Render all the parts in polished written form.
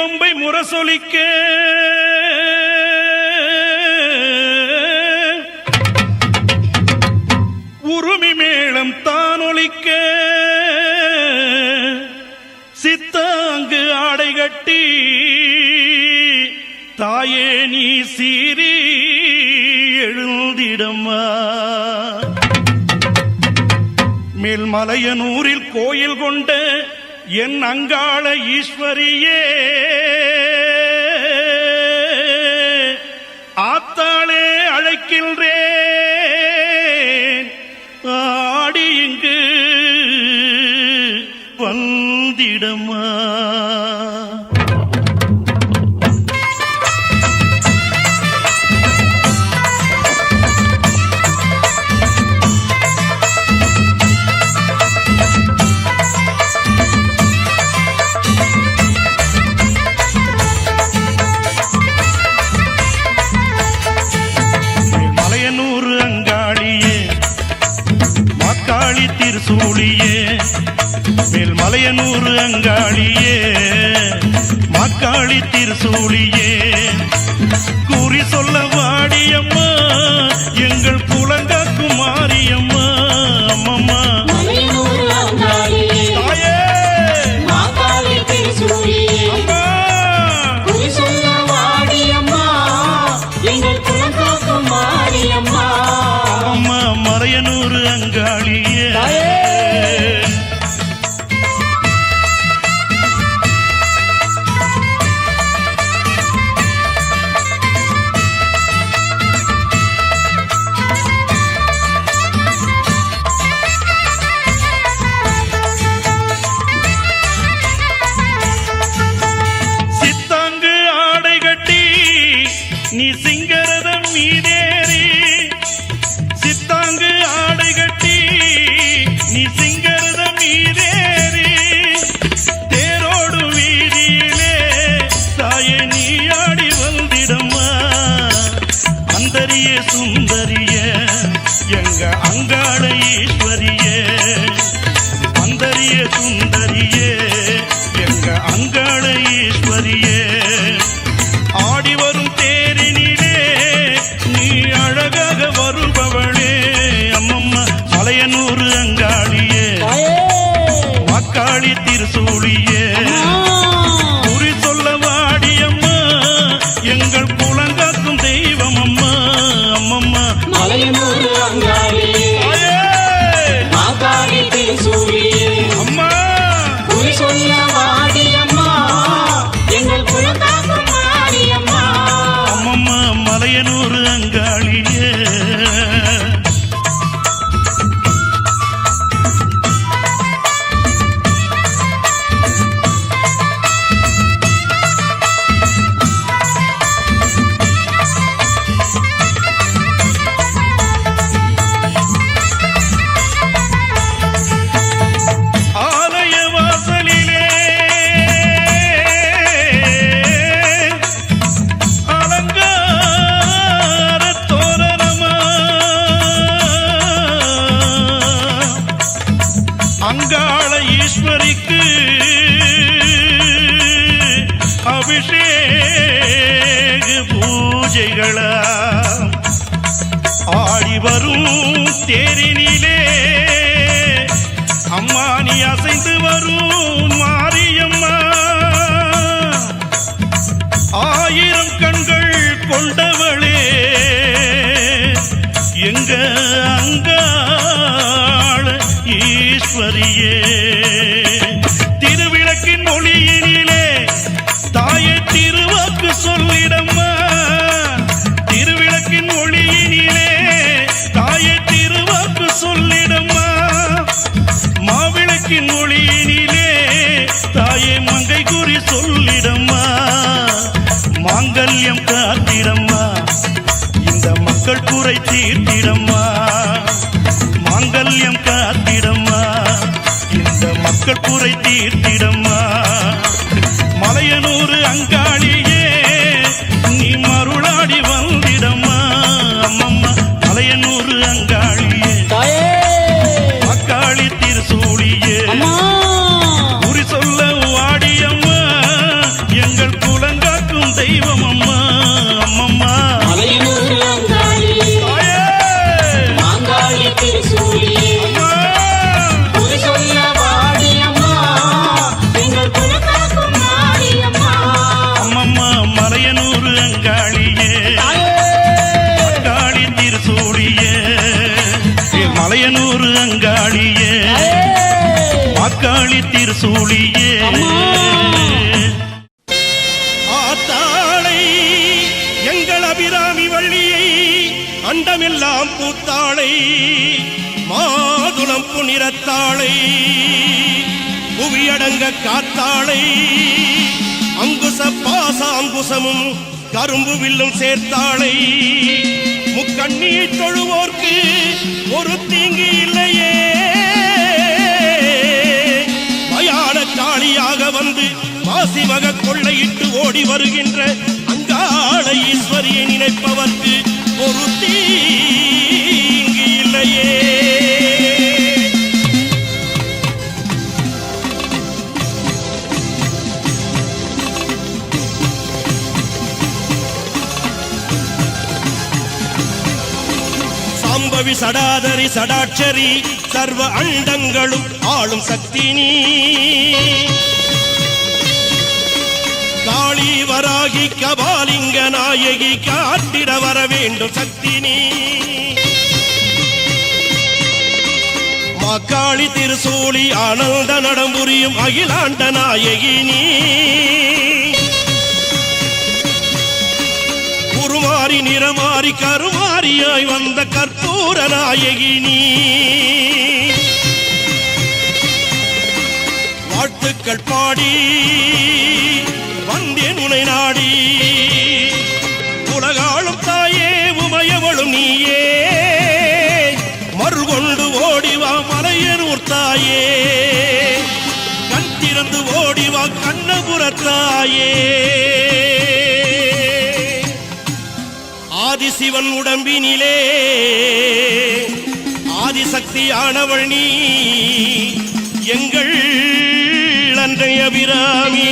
பம்பை முரசொலிக்க உருமி மேளம் தானொலிக்க சித்தாங்கு ஆடை கட்டி தாயே நீ சீறி எழுந்திடம்மா. மேல்மலையனூரில் கோயில் கொண்ட என் அங்காள ஈஸ்வரியே, ஆத்தாளே அழைக்கின்றேன், ஆடி இங்கு வந்திடம்மா. திருசூழியே மேல்மலையனூர் அங்காளியே, மாக்காளி திருசூழியே, கூறி சொல்ல வாடியம்மா எங்கள் குலங்காக்கும் மாரியம்மா. அம்மம்மா மலையனூர் அங்காளியே. சித்தாங்கு ஆடை கட்டி நீ சிங்கரதம் மீதேறி, சித்தாங்கு ஆடை கட்டி நீ சிங்கரதம் மீதேறி, தேரோடு வீதியிலே தாயே நீ ஆடி வந்திடம்மா. அந்தரிய சுந்தரிய எங்க அங்காள ஈஸ்வரியே, அந்தரிய சுந்தரியே எங்க அங்காள ஈஸ்வரியே, ஆடி வரும் தேரினிலே நீ அழகாக வருபவளே. அம்மம்மா மலையனூர் அங்காளியே, மாக்காளி திருசூழியே, குறி சொல்ல வாடியம்மா எங்கள் குலங்காக்கும் தெய்வம் அம்மா. அம்மம்மா மலையனூர் அங்காளியே, மாக்காளி திருசூழியே, அம்மா குறி சொல்ல வாடியம்மா எங்கள் குலங்காக்கும் மாரியம்மா. அம்மம்மா மலையனூர் அங்காளியே. ஆலய வாசலிலே அலங்கார தோரணமா, அங்காள ஈஸ்வரிக்கு அபிஷேக பூஜைகளா, ஆடி வரும் தேரினிலே அம்மா நீ அசைந்து வரும் மாரியம்மா. ஆயிரம் கண்கள் கொண்டவளே எங்க அங்காள ஈஸ்வரியே, திருவிளக்கின் ஒளியினிலே தாயை திருவாக்கு சொல்லிடம்மா. திருவிளக்கின் ஒளியினிலே தாயை திருவாக்கு சொல்லிடம்மா. மாவிளக்கின் ஒளியினிலே தாயே மங்கை குறி சொல்லிடம்மா. மாங்கல்யம் காத்திடம்மா, இந்த மக்கள் குறை தீர்த்திடம்மா. மாங்கல்யம் காத்திடம்மா, இந்த மக்கள் குறை தீர்த்திடம்மா. மலையனூர் அங்காளியே நீ மருளாடி வந்திடம்மா. அம்மம்மா மலையனூர் அங்காளியே, மாக்காளி திருசூழியே, குறி சொல்ல வாடியம்மா எங்கள் காளி திருசூழியே ஆத்தாளை எங்கள் அபிராமி வள்ளியை அண்டமெல்லாம் பூத்தாளை மாதுளம் புனிரத்தாளை புவியடங்க காத்தாளை அங்குச பாச அங்குசமும் கரும்பு வில்லும் சேர்த்தாளை முக்கண்ணியை தொழுவோர்க்கு ஒரு தீங்கு இல்லையே மயான காளியாக வந்து மாசிமக கொள்ளையிட்டு ஓடி வருகின்ற அங்காள ஈஸ்வரியை நினைப்பவர்க்கு ஒரு தீங்கு இல்லையே சாம்பவி சடாதரி சடாட்சரி சர்வ அண்டங்களும் ஆளும் சக்தி நீ காளி வராகி கபாலிங்க நாயகி காத்திட வர வேண்டும் சக்தி நீ மாக்காளி திருசூலி ஆனந்த நடம்புரியும் அகிலாண்ட நாயகி நீ குருமாரி நிறமாரி கருமாரியாய் வந்த கற்பூர நாயகி நீ வாழ்த்துக்கள் பாடி வந்தேன் உனை நாடி உலகாளும் தாயே உமையவளும் நீயே மறுகொண்டு ஓடிவா மலையனூர் தாயே கண் திறந்து ஓடிவா கண்ணபுரத்தாயே ஆதிசிவன் உடம்பினிலே ஆதிசக்தியானவள் நீ எங்கள் அன்றைய அபிராமி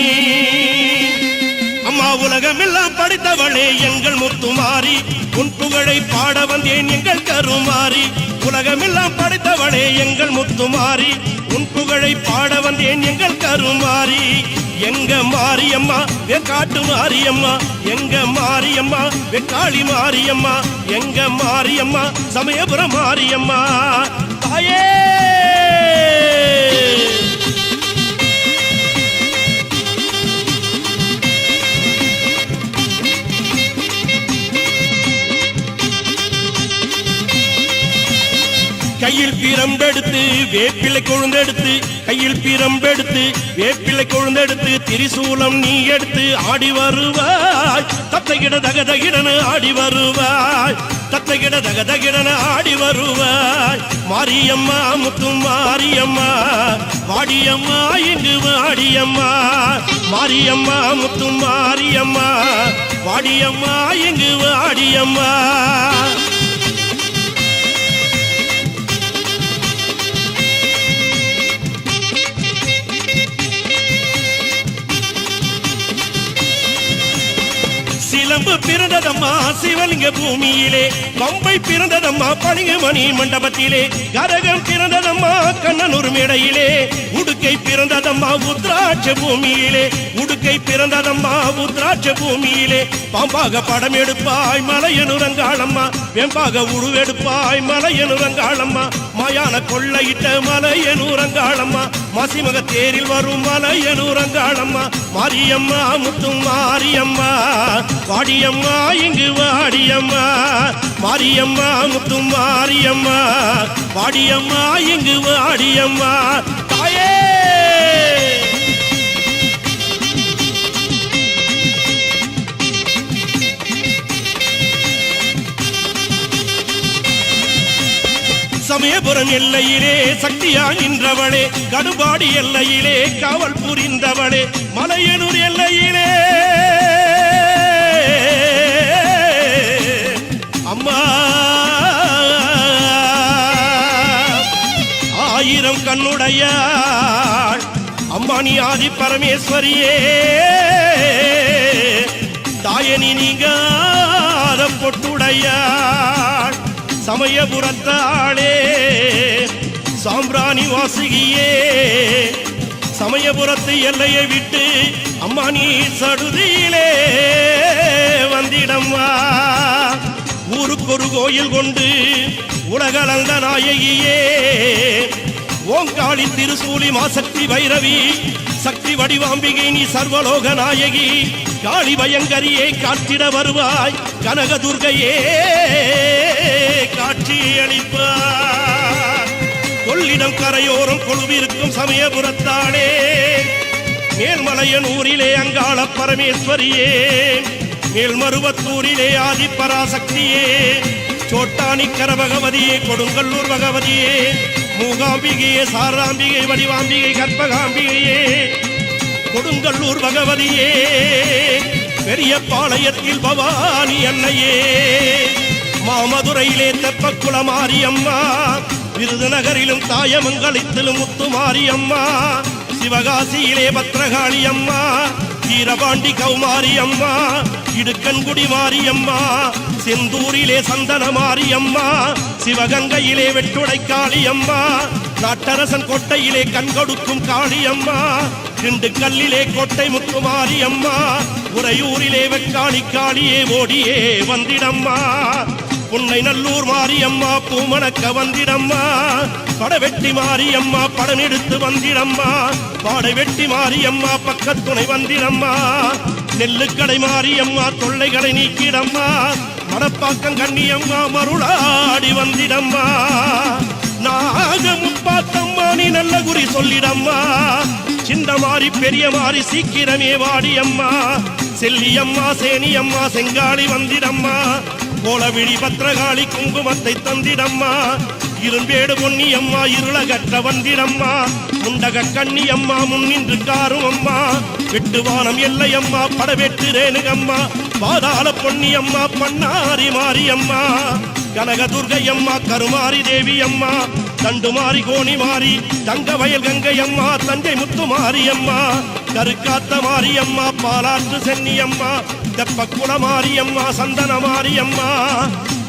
அம்மா உலகமெல்லாம் படித்தவளே எங்கள் முத்துமாரி உன் புகழை பாட வந்தேன் எங்கள் கருமாரி உலகமெல்லாம் படித்தவளே எங்கள் முத்துமாரி உன் புகழை பாட வந்தேன் எங்கள் கருமாரி எங்க மாரியம்மா வெக்காட்டு மாரியம்மா எங்க மாரியம்மா வெக்காளி மாரியம்மா எங்க மாரியம்மா சமயபுரம் மாரியம்மா தாயே கையில் பிரம்பெடுத்து வேப்பிலை கொழுந்தெடுத்து கையில் பிரம்பெடுத்து வேப்பிலை கொழுந்தெடுத்து திரிசூலம் நீ எடுத்து ஆடி வருவாய் தத்தைகிட தகதகிடன ஆடி வருவாய் தத்தைகிட தகதகிடன ஆடி வருவாய் மாரியம்மா முத்து மாரியம்மா வாடியம்மா இங்கு வாடியம்மா மாரியம்மா முத்து மாரியம்மா வாடியம்மா இங்கு வாடியம்மா சிலம்பு பிறந்ததம்மா சிவலிங்க பூமியிலே பம்பை பிறந்ததம்மா பளிங்குமணி மண்டபத்திலே கரகம் பிறந்ததம்மா கண்ணனூர் மேடையிலே உடுக்கை பிறந்ததம்மா உத்ராட்ச பூமியிலே உடுக்கை பிறந்ததம்மா உத்ராட்ச பூமியிலே பாம்பாக படம் எடுப்பாய் மலையனுரங்காளம்மா வெம்பாக உருவெடுப்பாய் மலையனுரங்காளம்மா மாயான கொள்ளையிட்ட மலையனுரங்காளம்மா மாசிமக தேரில் வரும் மலையனுரங்காளம்மா மாரியம்மா முத்து மாரியம்மா வாடியம்மா இங்கு வாடியம்மா மாரியம்மா முத்து மாரியம்மா வாடியம்மா இங்கு வாடியம்மா தாயே சமயபுரம் எல்லையிலே சக்தியா நின்றவளே கடுபாடி எல்லையிலே காவல் புரிந்தவளே மலையனூர் எல்லையிலே அம்மா ஆயிரம் கண்ணுடையாள் அம்மா நீ ஆதி பரமேஸ்வரியே தாயனி நீங்காத பொட்டுடையாள் சமயபுரத்தாளே சாம்பிராணி வாசுகியே சமயபுரத்து எல்லையை விட்டு அம்மா நீ சடுதியிலே வந்திடம்மா ஊருக்கு ஒரு கோயில் கொண்டு உலகளந்த நாயகியே ஓங்காளி திருசூலி மாசக்தி பைரவி சக்தி வடிவாம்பிகை நீ சர்வலோக நாயகி காளி பயங்கரியே காத்திட வருவாய் கனகதுர்கையே காட்சி அளிப்பாய் கொள்ளிடம் கரையோரம் கொழுவிருக்கும் சமயபுரத்தாளே மேல்மலையனூரிலே அங்காள பரமேஸ்வரியே மேல்மருவத்தூரிலே ஆதிப்பராசக்தியே சோட்டானிக்கர பகவதியே கொடுங்கல்லூர் பகவதியே மூகாம்பிகையே சாராம்பிகை வடிவாம்பிகை கற்பகாம்பிகையே கொடுங்கல்லூர் பகவதியே பெரிய பாளையத்தில் பவானி அன்னையே மாமதுரையிலே தெப்பக்குள மாரியம்மா விருதுநகரிலும் தாயமங்கலத்திலும் முத்துமாரியம்மா சிவகாசியிலே பத்ரகாளி அம்மா வீரபாண்டி கௌமாரி அம்மா இடுக்கன்குடி மாரியம்மா செந்தூரிலே சந்தன மாரியம்மா சிவகங்கையிலே வெட்டுடை காளியம்மா நாட்டரசன் கோட்டையிலே கண்கொடுக்கும் காளியம்மா திண்டுக்கல்லிலே கோட்டை முத்துமாரியம்மா உறையூரிலே வெக்காளி காளியே ஓடியே வந்திடம்மா உன்னை நல்லூர் மாரியம்மா பூமணக்க வந்திடம்மா படவெட்டி மாரியம்மா படம் எடுத்து வந்திடம்மா பாடை வெட்டி மாரியம்மா பக்கத்துணை வந்திடம்மா நெல்லுக்கடை மாரியம்மா தொல்லைகளை நீக்கிடம்மா மடப்பாக்கம் கண்ணியம்மா மருளாடி வந்திடம்மா நாக முப்பாத்தம்மா நீ நல்ல குறி சொல்லிடம்மா சின்ன மாறி பெரிய மாறி சீக்கிரமே வாடியம்மா செல்லியம்மா சேனியம்மா செங்காளி வந்திடம்மா கோலவிழி பத்ரகாளி குங்குமத்தை தந்திடம்மா இரும்பேடு பொன்னியம்மா இருளகற்ற வந்திடம்மா முண்டக கண்ணியம்மா முன்னின்று காரும் அம்மா வெட்டுவானம் எல்லையம்மா படவெட்டு ரேணுகம்மா பாதாள பொன்னியம்மா பண்ணாரி மாரியம்மா கனகதுர்கையம்மா கருமாரி தேவியம்மா தண்டுமாரி கோணி மாறி தங்க வயல் கங்கையம்மா தஞ்சை முத்து மாரியம்மா கருக்காத்த மாரியம்மா பாலாற்று சென்னியம்மா தெப்பக்குள மாரியம்மா சந்தன மாரியம்மா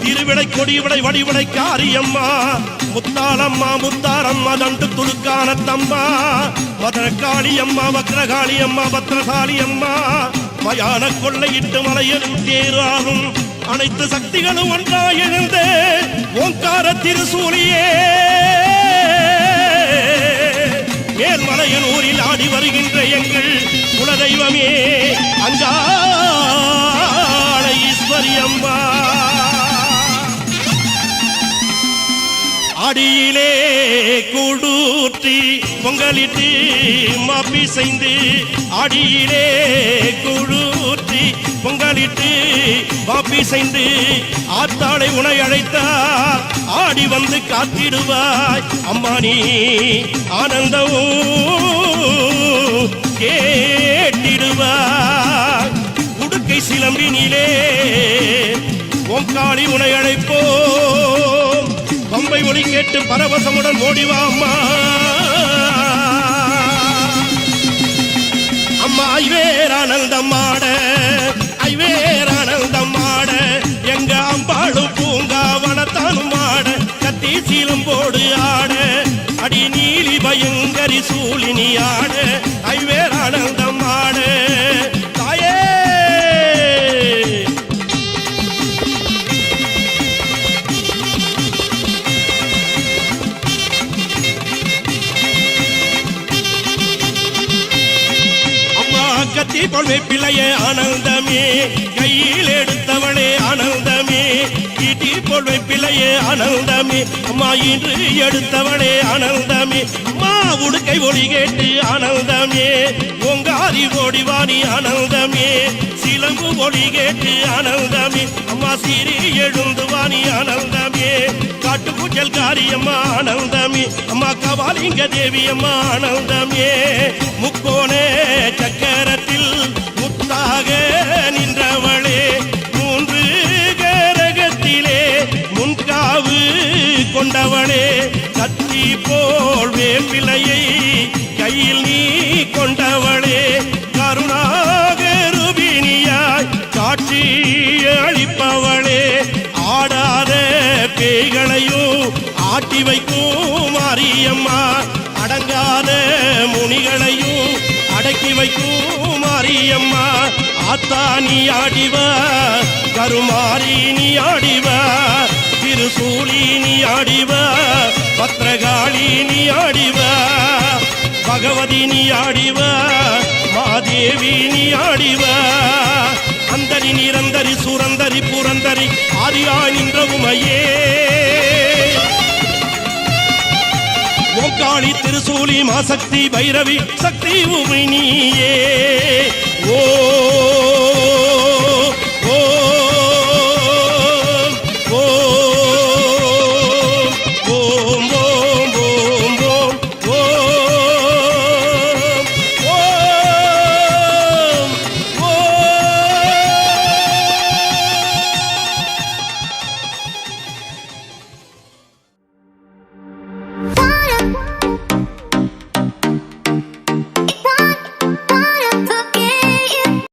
திருவிடை கொடிவிடை வடிவிடை காரியம்மா முத்தாளம்மா முத்தாரம்மா தண்டு துளுக்கானத்தம்மா மதுரகாளியம்மா வக்ரகாளியம்மா பத்ரகாளியம்மா மயான கொள்ளையிட்டு மலையில் தேராகும் அனைத்து சக்திகளும் ஒன்றாய் எழுந்து ஓங்கார திருசூலியே மேல்மலையின் ஊரில் ஆடி வருகின்ற எங்கள் குலதெய்வமே அங்காள ஈஸ்வரி அம்மா அடியிலே கூடூற்றி பொங்கலிட்டு மாப்பி செய்து அடியிலே கூடூற்றி பொங்கலிட்டு மாப்பி செய்து ஆத்தாளை உனை அழைத்தார் ஆடி வந்து காத்திடுவாய் அம்மா நீ ஆனந்தமும் கேட்டிடுவாய் உடுக்கை சிலம்பினிலே ஓங்காளி உனை அழைப்போம் பம்பை ஒளி கேட்டு பரவசமுடன் ஓடிவா அம்மா அம்மா ஐவேரானந்தம் ஆட ஐவேரானந்தம் ஆட எங்க அம்பாளும் பூங்காவனத்தானும் ஆட கத்தி சீலம் போடு ஆட அடி நீலி பயங்கரி சூழினி ஆட ஐவேரானந்தம் ஆட தாயே கத்தி பொழுவை பிள்ளையே ஆனந்தமே கையில் எடுத்தவளே ஆனந்தமே ஈட்டி பொழுவை பிள்ளையே ஆனந்தமே அம்மா இன்று எடுத்தவளே ஆனந்தமே அம்மா உடுக்கை ஒளி கேட்டு ஆனந்தமே ஓங்காரி ஓடிவாணி ஆனந்தமே சிலம்பு ஒளி கேட்டு ஆனந்தமே அம்மா சீரி எழுந்துவாணி ஆனந்தமே காட்டுக்குச்சல் காரியம்மா ஆனந்தமே அம்மா கபாலிங்க தேவி அம்மா ஆனந்தமே முக்கோணே சக்கரத்தில் முத்தாக நின்றவளே மூன்று கரகத்திலே முன்காவு கொண்டவளே கத்தி போல் வேப்பிலையை கையில் நீ கொண்டவளே கருணாகருபிணியாய் காட்சி அளிப்பவளே ஆடாத பேய்களையும் ஆட்டி வைக்கும் மாரியம்மா அடங்காத முனிகளையும் அடக்கி வைக்கும் மாரியம்மா ஆத்தா நீ ஆடிவா கருமாரி நீ ஆடிவா திருசூலி நீ ஆடிவா, பத்ரகாளி நீ ஆடிவா, பகவதி நீ ஆடிவா, மாதேவி நீ ஆடிவா, அந்தரி நிரந்தரி சுரந்தரி புரந்தரி ஆதியா நின்ற உமையே, ஓங்காளி திருசூலி மாசக்தி பைரவி சக்தி உமை நீயே. ஓ